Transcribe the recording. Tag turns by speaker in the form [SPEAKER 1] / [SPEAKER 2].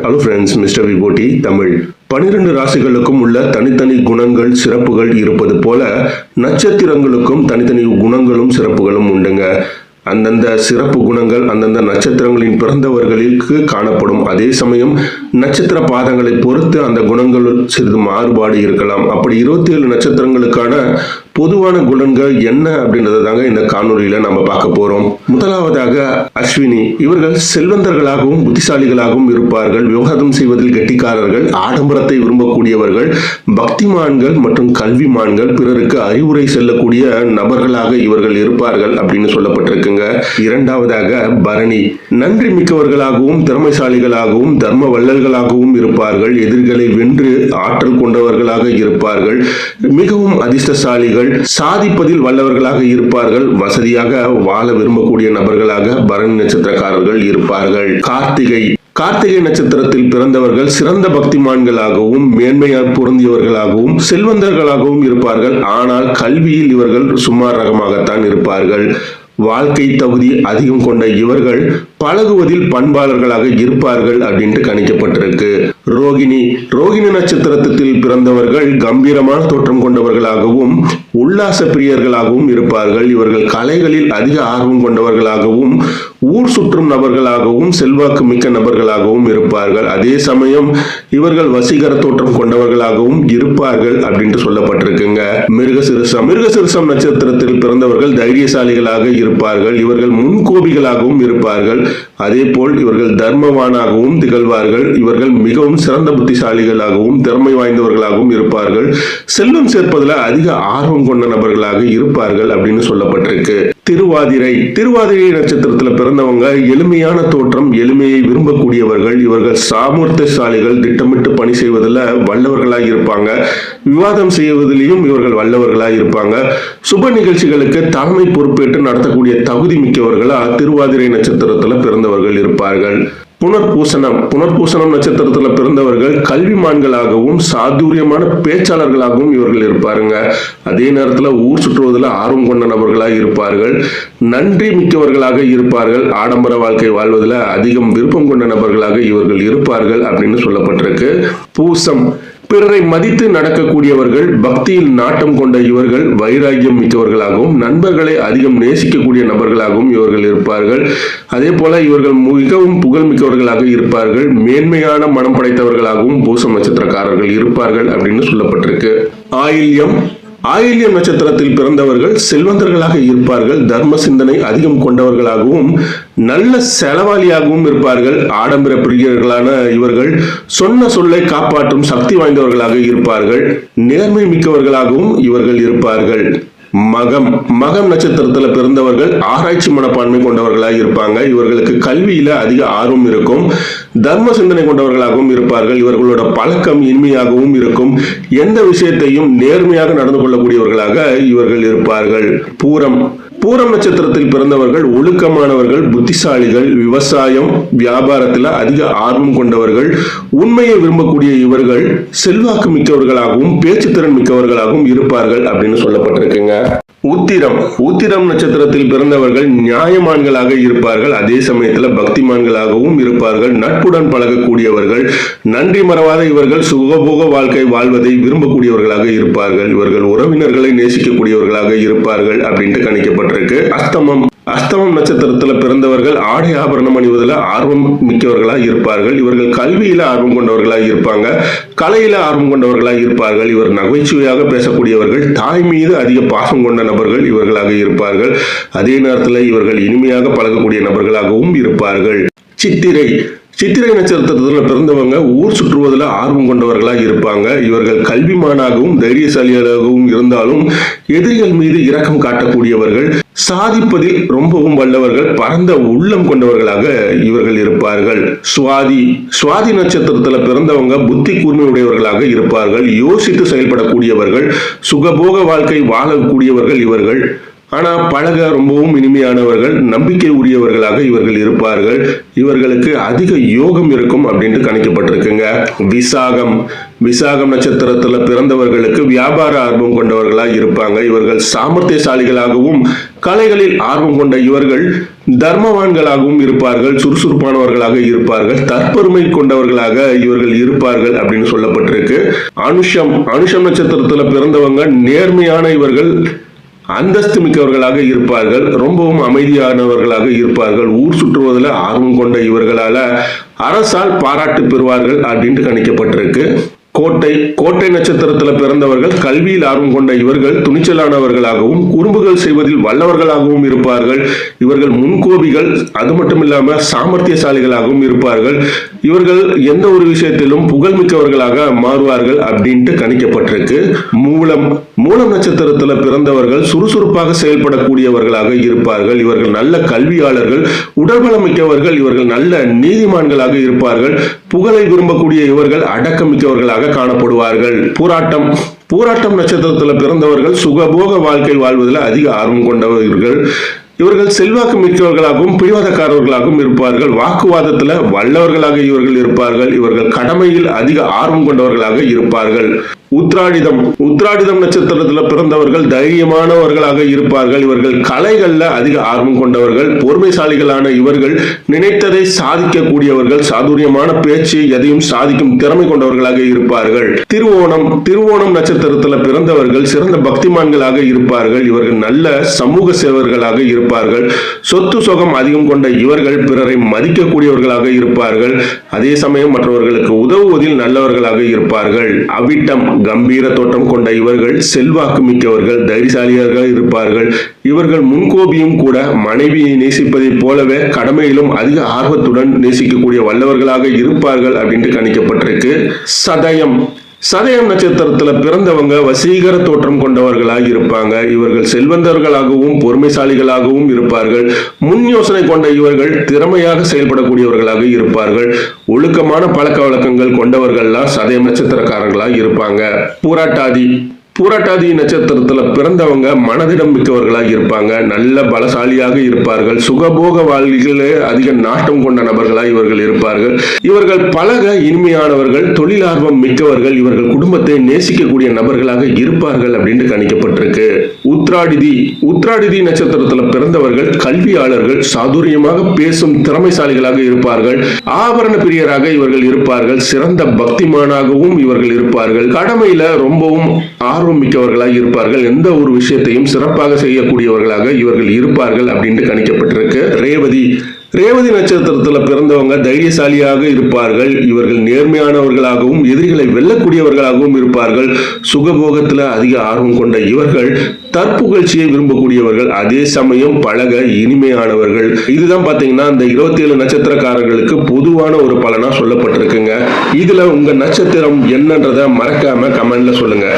[SPEAKER 1] Hello friends, mister விபோட்டி தமிழ். 12 ராசிகளுக்கும் உள்ள தனித்தனி குணங்கள் சிறப்புகள் இருப்பது போல நட்சத்திரங்களுக்கும் தனித்தனி குணங்களும் சிறப்புகளும் உண்டுங்க. அந்தந்த சிறப்பு குணங்கள் அந்தந்த நட்சத்திரங்களின் பிறந்தவர்களுக்கு காணப்படும். அதே சமயம் நட்சத்திர பாதங்களை பொறுத்து அந்த குணங்கள் சிறிது மாறுபாடு இருக்கலாம். அப்படி 27 நட்சத்திரங்களுக்கான பொதுவான குணங்கள் என்ன அப்படின்றத தாங்க இந்த காணொலியில நம்ம பார்க்க போறோம். முதலாவதாக அஸ்வினி. இவர்கள் செல்வந்தர்களாகவும் புத்திசாலிகளாகவும் இருப்பார்கள். விவாதம் செய்வதில் கெட்டிக்காரர்கள், ஆடம்பரத்தை விரும்பக்கூடியவர்கள், பக்திமான்கள் மற்றும் கல்விமான்கள், பிறருக்கு அறிவுரை செல்லக்கூடிய நபர்களாக இவர்கள் இருப்பார்கள் அப்படின்னு சொல்லப்பட்டிருக்குங்க. இரண்டாவதாக பரணி. நன்றி மிக்கவர்களாகவும் திறமைசாலிகளாகவும் தர்ம வள்ளல்களாகவும் இருப்பார்கள். எதிரிகளை வென்று ஆற்றல் கொண்டவர்களாக இருப்பார்கள். மிகவும் அதிர்ஷ்டசாலிகள், சாதிப்பதில் வல்லவர்களாக இருப்பார்கள். வசதியாக வாழ விரும்பக்கூடிய நபர்களாக பரணி நட்சத்திரக்காரர்கள் இருப்பார்கள். கார்த்திகை நட்சத்திரத்தில் பிறந்தவர்கள் சிறந்த பக்திமான்களாகவும் மேன்மையால் பொருந்தியவர்களாகவும் செல்வந்தர்களாகவும் இருப்பார்கள். ஆனால் கல்வியில் இவர்கள் சுமார் ரகமாகத்தான் இருப்பார்கள். வாழ்க்கை தகுதி அதிகம் கொண்ட இவர்கள் பழகுவதில் பண்பாளர்களாக இருப்பார்கள் அப்படின்ட்டு கணிக்கப்பட்டிருக்கு. ரோகிணி நட்சத்திரத்தில் பிறந்தவர்கள் கம்பீரமான தோற்றம் கொண்டவர்களாகவும் உல்லாச பிரியர்களாகவும் இருப்பார்கள். இவர்கள் கலைகளில் அதிக ஆர்வம் கொண்டவர்களாகவும் ஊர் சுற்றும் நபர்களாகவும் செல்வாக்கு மிக்க நபர்களாகவும் இருப்பார்கள். அதே சமயம் இவர்கள் வசீகர தோற்றம் கொண்டவர்களாகவும் இருப்பார்கள் அப்படின்ட்டு சொல்லப்பட்டிருக்குங்க. மிருகசிருஷம் நட்சத்திரத்தில் பிறந்தவர்கள் தைரியசாலிகளாக இருப்பார்கள். இவர்கள் முன்கோபிகளாகவும் இருப்பார்கள். அதே போல் இவர்கள் தர்மவானாகவும் திகழ்வார்கள். இவர்கள் மிகவும் சிறந்த புத்திசாலிகளாகவும் திறமை வாய்ந்தவர்களாகவும் இருப்பார்கள். செல்வம் சேர்ப்பதில் அதிக ஆர்வம் கொண்ட நபர்களாக இருப்பார்கள் அப்படின்னு சொல்லப்பட்டிருக்கு. திருவாதிரை நட்சத்திரத்தில் பிறந்தவங்க எளிமையான தோற்றம், எளிமையை விரும்பக்கூடியவர்கள். இவர்கள் சாமர்த்தியசாலிகள், திட்டமிட்டு பணி செய்வதில் வல்லவர்களாக இருப்பாங்க. விவாதம் செய்வதிலையும் இவர்கள் வல்லவர்களாக இருப்பாங்க. சுப நிகழ்ச்சிகளுக்கு தலைமை பொறுப்பேற்று நடத்தக்கூடிய தகுதி மிக்கவர்களா திருவாதிரை நட்சத்திரத்தில் பிறந்தவர்கள் இருப்பார்கள். புனர்பூசணம் நட்சத்திரத்தில் பிறந்தவர்கள் கல்விமான்களாகவும் சாதுரியமான பேச்சாளர்களாகவும் இவர்கள் இருப்பாருங்க. அதே நேரத்தில் ஊர் சுற்றுவதில் ஆர்வம் கொண்ட நபர்களாக இருப்பார்கள். நன்றி மிக்கவர்களாக இருப்பார்கள். ஆடம்பர வாழ்க்கை வாழ்வதில் அதிகம் விருப்பம் கொண்ட நபர்களாக இவர்கள் இருப்பார்கள் அப்படின்னு சொல்லப்பட்டிருக்கு. பூசம். பிறரை மதித்து நடக்கக்கூடியவர்கள், பக்தியில் நாட்டம் கொண்ட இவர்கள் வைராகியம் மிக்கவர்களாகவும் நண்பர்களை அதிகம் நேசிக்கக்கூடிய நபர்களாகவும் இவர்கள் இருப்பார்கள். அதே போல இவர்கள் மிகவும் புகழ் மிக்கவர்களாக இருப்பார்கள். மேன்மையான மனம் படைத்தவர்களாகவும் பூசம் நட்சத்திரக்காரர்கள் இருப்பார்கள் அப்படின்னு சொல்லப்பட்டிருக்கு. ஆயில்யம் நட்சத்திரத்தில் பிறந்தவர்கள் செல்வந்தர்களாக இருப்பார்கள். தர்ம சிந்தனை அதிகம் கொண்டவர்களாகவும் நல்ல செலவாளியாகவும் இருப்பார்கள். ஆடம்பர பிரியர்களான இவர்கள் சொன்ன சொல்லை காப்பாற்றும் சக்தி வாய்ந்தவர்களாக இருப்பார்கள். நேர்மை மிக்கவர்களாகவும் இவர்கள் இருப்பார்கள். மகம் நட்சத்திரத்தில் பிறந்தவர்கள் ஆராய்ச்சி மனப்பான்மை கொண்டவர்களாக இருப்பாங்க. இவர்களுக்கு கல்வியில அதிக ஆர்வம் இருக்கும். தர்ம சிந்தனை கொண்டவர்களாகவும் இருப்பார்கள். இவர்களோட பழக்கம் இனிமையாகவும் இருக்கும். எந்த விஷயத்தையும் நேர்மையாக நடந்து கொள்ளக்கூடியவர்களாக இவர்கள் இருப்பார்கள். பூரம் நட்சத்திரத்தில் பிறந்தவர்கள் ஒழுக்கமானவர்கள், புத்திசாலிகள், விவசாயம் வியாபாரத்தில் அதிக ஆர்வம் கொண்டவர்கள். உண்மையை விரும்பக்கூடிய இவர்கள் செல்வாக்கு மிக்கவர்களாகவும் பேச்சுத்திறன் மிக்கவர்களாகவும் இருப்பார்கள் அப்படின்னு சொல்லப்பட்டிருக்குங்க. உத்திரம் நட்சத்திரத்தில் பிறந்தவர்கள் நியாயமான்களாக இருப்பார்கள். அதே சமயத்தில் பக்திமான்களாகவும் இருப்பார்கள். நட்புடன் பழகக்கூடியவர்கள். நன்றி மறவாத இவர்கள் சுகபோக வாழ்க்கை வாழ்வதை விரும்பக்கூடியவர்களாக இருப்பார்கள். இவர்கள் உறவினர்களை நேசிக்கக்கூடியவர்களாக இருப்பார்கள் அப்படின்ட்டு கணிக்கப்பட்டிருக்கு. அஸ்தமம் நட்சத்திரத்தில் பிறந்தவர்கள் ஆடை ஆபரணம் அணிவதில் ஆர்வம் மிக்கவர்களாக இருப்பார்கள். இவர்கள் கல்வியில ஆர்வம் கொண்டவர்களாக இருப்பாங்க. கலையில ஆர்வம் கொண்டவர்களாக இருப்பார்கள். இவர் நகைச்சுவையாக பேசக்கூடியவர்கள். தாய் மீது அதிக பாசம் கொண்ட நபர்கள் இவர்களாக இருப்பார்கள். அதே நேரத்தில் இவர்கள் இனிமையாக பழகக்கூடிய நபர்களாகவும் இருப்பார்கள். சித்திரை நட்சத்திரத்தில் பிறந்தவங்க ஊர் சுற்றுவதில் ஆர்வம் கொண்டவர்களாக இருப்பாங்க. இவர்கள் கல்விமானாகவும் தைரியசாலியாகவும் இருந்தாலும் எதிரிகள் மீது இரக்கம் காட்டக்கூடியவர்கள். சாதிப்பதில் ரொம்பவும் வல்லவர்கள். பரந்த உள்ளம் கொண்டவர்களாக இவர்கள் இருப்பார்கள். சுவாதி நட்சத்திரத்தில் பிறந்தவங்க புத்தி கூர்மையுடையவர்களாக இருப்பார்கள். யோசித்து செயல்படக்கூடியவர்கள். சுகபோக வாழ்க்கை வாழக்கூடியவர்கள் இவர்கள். ஆனா பழக ரொம்பவும் இனிமையானவர்கள், நம்பிக்கை உரியவர்களாக இவர்கள் இருப்பார்கள். இவர்களுக்கு அதிக யோகம் இருக்கும் அப்படின்ட்டு கணிக்கப்பட்டிருக்குங்க. விசாகம் நட்சத்திரத்துல பிறந்தவர்களுக்கு வியாபார ஆர்வம் கொண்டவர்களா இருப்பாங்க. இவர்கள் சாமர்த்தியசாலிகளாகவும் கலைகளில் ஆர்வம் கொண்ட இவர்கள் தர்மவான்களாகவும் இருப்பார்கள், சுறுசுறுப்பானவர்களாக இருப்பார்கள், தற்பெருமை கொண்டவர்களாக இவர்கள் இருப்பார்கள் அப்படின்னு சொல்லப்பட்டிருக்கு. அனுஷம் நட்சத்திரத்துல பிறந்தவங்க நேர்மையான இவர்கள், அந்தஸ்து மிக்கவர்களாக இருப்பார்கள், ரொம்பவும் அமைதியானவர்களாக இருப்பார்கள், ஊர் சுற்றுவதில் ஆர்வம் கொண்ட இவர்களால அரசால் பாராட்டு பெறுவார்கள் அப்படின்ட்டு கணிக்கப்பட்டிருக்கு. கோட்டை நட்சத்திரத்துல பிறந்தவர்கள் கல்வியில் ஆர்வம் கொண்ட இவர்கள் துணிச்சலானவர்களாகவும் குறும்புகள் செய்வதில் வல்லவர்களாகவும் இருப்பார்கள். இவர்கள் முன்கோபிகள், அது மட்டும் இல்லாம சாமர்த்தியசாலிகளாகவும் இருப்பார்கள். இவர்கள் எந்த ஒரு விஷயத்திலும் புகழ்மிக்கவர்களாக மாறுவார்கள் அப்படின்ட்டு கணிக்கப்பட்டிருக்கு. மூலம் நட்சத்திரத்துல பிறந்தவர்கள் சுறுசுறுப்பாக செயல்படக்கூடியவர்களாக இருப்பார்கள். இவர்கள் நல்ல கல்வியாளர்கள், உடல்பலம் மிக்கவர்கள், இவர்கள் நல்ல நீதிமான்களாக இருப்பார்கள். புகழை விரும்பக்கூடிய இவர்கள் அடக்கமிக்கவர்களாக காணப்படுவார்கள். பூராட்டம் நட்சத்திரத்துல பிறந்தவர்கள் சுகபோக வாழ்க்கை வாழ்வதில் அதிக ஆர்வம் கொண்டவர்கள். இவர்கள் செல்வாக்கு மிக்கவர்களாகவும் பிடிவாதக்காரர்களாகவும் இருப்பார்கள். வாக்குவாதத்துல வல்லவர்களாக இவர்கள் இருப்பார்கள். இவர்கள் கடமையில் அதிக ஆர்வம் கொண்டவர்களாக இருப்பார்கள். உத்ராடிதம் நட்சத்திரத்துல பிறந்தவர்கள் தைரியமானவர்களாக இருப்பார்கள். இவர்கள் கலைகள்ல அதிக ஆர்வம் கொண்டவர்கள். பொறுமைசாலிகளான இவர்கள் நினைத்ததை சாதிக்கக்கூடியவர்கள். சாதுரியமான பேச்சு, எதையும் சாதிக்கும் திறமை கொண்டவர்களாக இருப்பார்கள். திருவோணம் நட்சத்திரத்துல பிறந்தவர்கள் சிறந்த பக்திமான்களாக இருப்பார்கள். இவர்கள் நல்ல சமூக சேவர்களாக இருப்பார்கள். சொத்து சுகம் அதிகம் கொண்ட இவர்கள் பிறரை மதிக்கக்கூடியவர்களாக இருப்பார்கள். அதே சமயம் மற்றவர்களுக்கு உதவுவதில் நல்லவர்களாக இருப்பார்கள். அவிட்டம் கம்பீர தோற்றம் கொண்ட இவர்கள் செல்வாக்கு மிக்கவர்கள், தைரியசாலியாக இருப்பார்கள். இவர்கள் முன்கோபியும் கூட. மனைவியை நேசிப்பதைப் போலவே கடமையிலும் அதிக ஆர்வத்துடன் நேசிக்கக்கூடிய வல்லவர்களாக இருப்பார்கள் அப்படின்ட்டு கணிக்கப்பட்டிருக்கு. சதயம் நட்சத்திரத்துல பிறந்தவங்க வசீகர தோற்றம் கொண்டவர்களாக இருப்பாங்க. இவர்கள் செல்வந்தர்களாகவும் பொறுமைசாலிகளாகவும் இருப்பார்கள். முன் யோசனை கொண்ட இவர்கள் திறமையாக செயல்படக்கூடியவர்களாக இருப்பார்கள். ஒழுக்கமான பழக்க வழக்கங்கள் கொண்டவர்கள்லாம் சதயம் நட்சத்திரக்காரர்களாக இருப்பாங்க. பூராட்டாதி நட்சத்திரத்துல பிறந்தவங்க மனதிடம் மிக்கவர்களாக இருப்பாங்க. நல்ல பலசாலியாக இருப்பார்கள். சுகபோக வாழ்க்கையிலே அதிக நாட்டம் கொண்ட நபர்களாக இவர்கள் இருப்பார்கள். இவர்கள் பழக இனிமையானவர்கள், தொழிலார்வம் மிக்கவர்கள். இவர்கள் குடும்பத்தை நேசிக்கக்கூடிய நபர்களாக இருப்பார்கள் அப்படின்னு கணிக்கப்பட்டிருக்கு. உத்ராடிதி நட்சத்திரத்துல பிறந்தவர்கள் கல்வியாளர்கள், சாதுரியமாக பேசும் திறமைசாலிகளாக இருப்பார்கள். ஆபரண பிரியராக இவர்கள் இருப்பார்கள். சிறந்த பக்திமானாகவும் இவர்கள் இருப்பார்கள். கடமையில ரொம்பவும் ஆர்வம் மிக்கவர்களாக இருப்பார்கள். எந்த ஒரு விஷயத்தையும் சிறப்பாக செய்யக்கூடியவர்களாக இவர்கள் இருப்பார்கள் அப்படின்னு கணிக்கப்பட்டிருக்கு. ரேவதி நட்சத்திரத்துல பிறந்தவங்க தைரியசாலியாக இருப்பார்கள். இவர்கள் நேர்மையானவர்களாகவும் எதிரிகளை வெல்லக்கூடியவர்களாகவும் இருப்பார்கள். சுகபோகத்துல அதிக ஆர்வம் கொண்ட இவர்கள் தற்புகழ்ச்சியை விரும்பக்கூடியவர்கள். அதே சமயம் பழக இனிமையானவர்கள். இதுதான் பாத்தீங்கன்னா இந்த 27 நட்சத்திரக்காரர்களுக்கு பொதுவான ஒரு பலனா சொல்லப்பட்டிருக்குங்க. இதுல உங்க நட்சத்திரம் என்னன்றத மறக்காம கமெண்ட்ல சொல்லுங்க.